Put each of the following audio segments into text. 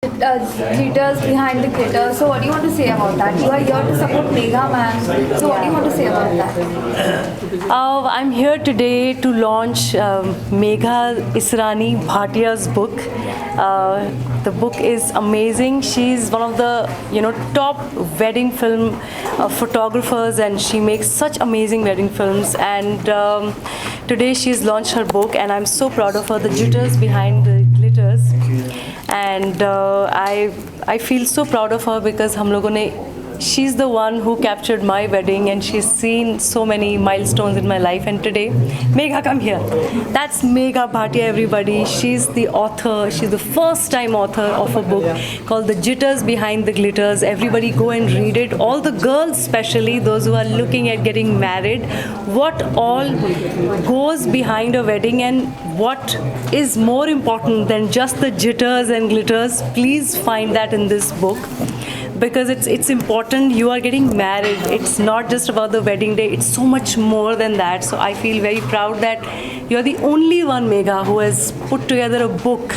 Glitters behind the glitter. So what do you want to say about that? You are here to support Megha Man. So what do you want to say about that? I'm here today to launch Megha Israni Bhatia's book. The book is amazing. She's one of the top wedding film photographers, and she makes such amazing wedding films. And today she's launched her book, and I'm so proud of her. The jitters behind the glitters, and I feel so proud of her because हम लोगों ने she's the one who captured my wedding, and she's seen so many milestones in my life. And today, Megha, come here. That's Megha Bhatia, everybody. She's the author. She's the first time author of a book called The Jitters Behind the Glitters. Everybody go and read it. All the girls, especially those who are looking at getting married, what all goes behind a wedding and what is more important than just the jitters and glitters. Please find that in this book, because it's important. You are getting married. It's not just about the wedding day. It's so much more than that. So I feel very proud that you're the only one, Megha, who has put together a book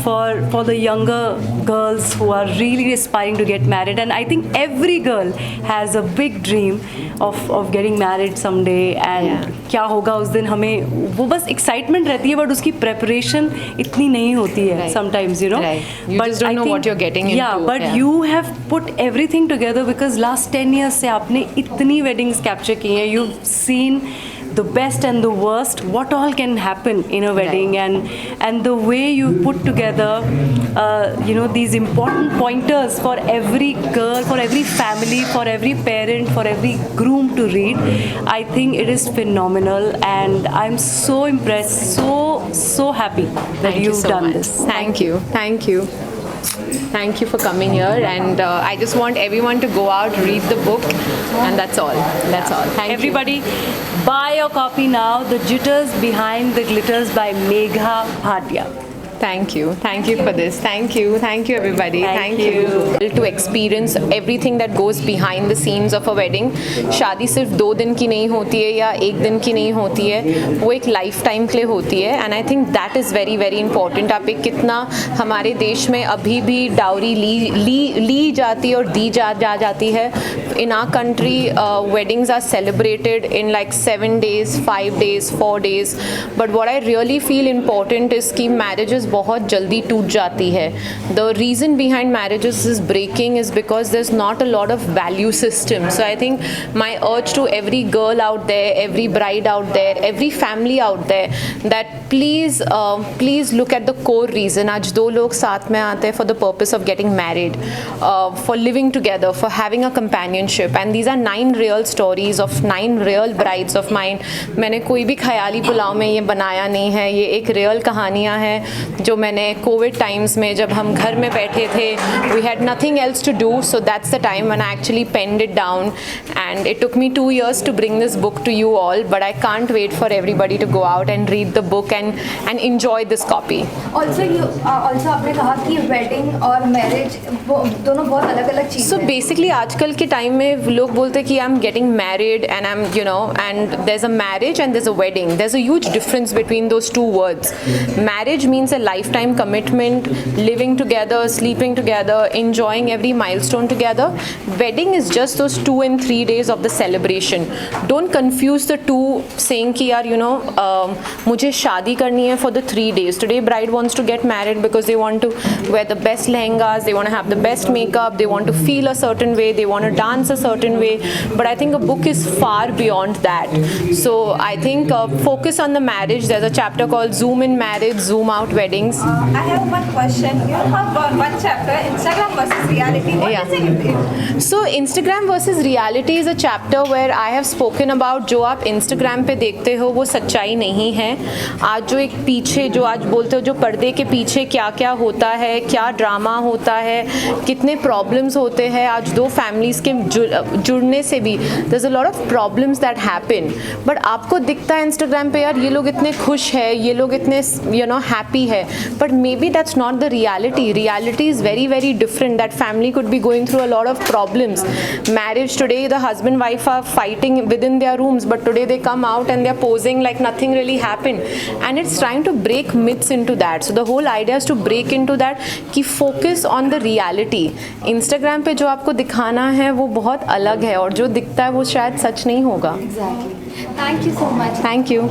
for the younger girls who are really aspiring to get married. And I think every girl has a big dream of getting married someday. And क्या होगा उस दिन, हमें वो बस excitement रहती है, but उसकी preparation इतनी नहीं होती है sometimes, you but just don't know what you're getting into. But you have put everything together, because last 10 years से आपने इतनी weddings capture की हैं. You've seen the best and the worst, what all can happen in a wedding, and the way you put together these important pointers for every girl, for every family, for every parent, for every groom to read. I think it is phenomenal, and I'm so impressed, so happy that you've done this. Thank you. Thank you for coming here, and I just want everyone to go out, read the book, and that's all. Thank everybody, buy your copy now. The Jitters Behind the Glitters by Megha Bhatia. Thank you for this. Thank you everybody. Thank you. To experience everything that goes behind the scenes of a wedding. शादी सिर्फ 2 दिन की नहीं होती है या 1 दिन की नहीं होती है, वो एक लाइफ टाइम के लिए होती है. And I think that is very very important. आप एक कितना हमारे देश में अभी भी डाउरी ली जाती है और दी जाती है. In our country, weddings are celebrated in like 7 days, 5 days, 4 days. But what I really feel important is कि marriages बहुत जल्दी टूट जाती है. The reason behind marriages is breaking is because there's not a lot of value system. So I think my urge to every girl out there, every bride out there, every family out there, that please look at the core reason. आज 2 लोग साथ में आते हैं for the purpose of getting married, for living together, for having a companionship. And these are 9 real stories of 9 real brides of mine. मैंने कोई भी ख्याली पुलाव में ये बनाया नहीं है. ये एक रियल कहानियाँ हैं जो मैंने कोविड टाइम्स में, जब हम घर में बैठे थे, we had nothing else to do, so that's the time when I actually penned it down. And it took me 2 years to bring this book to you all, but I can't wait for everybody to go out and read the book and enjoy this copy. Also आपने कहा कि wedding और marriage दोनों बहुत अलग-अलग चीज़ें हैं. So basically आजकल के टाइम में लोग बोलते हैं कि I'm getting married and I'm and there's a marriage and there's a wedding. There's a huge difference between those 2 words. Marriage means a lifetime commitment, living together, sleeping together, enjoying every milestone together. Wedding is just those 2 and 3 days of the celebration. Don't confuse the two, saying कि यार मुझे शादी करनी है for the 3 days. Today bride wants to get married because they want to wear the best lehengas, they want to have the best makeup, they want to feel a certain way, they want to dance a certain way. But I think a book is far beyond that. So I think focus on the marriage. There's a chapter called Zoom in Marriage, Zoom Out Weddings. I have one question. You have one chapter, Instagram versus reality. What does it mean? So Instagram versus reality is a chapter where I have spoken about जो आप Instagram पे देखते हो वो सच्चाई नहीं है. आज जो एक पीछे जो आज बोलते हो जो पर्दे के पीछे क्या क्या होता है, क्या ड्रामा होता है, कितने प्रॉब्लम्स होते हैं. आज 2 फैमिलीज़ के जुड़ने से भी there's a lot of problems that happen. But आपको दिखता है Instagram पे यार ये लोग इतने खुश है, ये लोग इतने हैप्पी है. है, but maybe that's not the reality. Reality is very very different. That family could be going through a lot of problems. Marriage today, the husband wife are fighting within their rooms, but today they come out and they're posing like nothing really happened, and it's trying to break myths into that. So the whole idea is to break into that कि focus on the reality. Instagram पे जो आपको दिखाना है वो बहुत अलग है, और जो दिखता है वो शायद सच नहीं होगा. Exactly. Thank you so much. Thank you.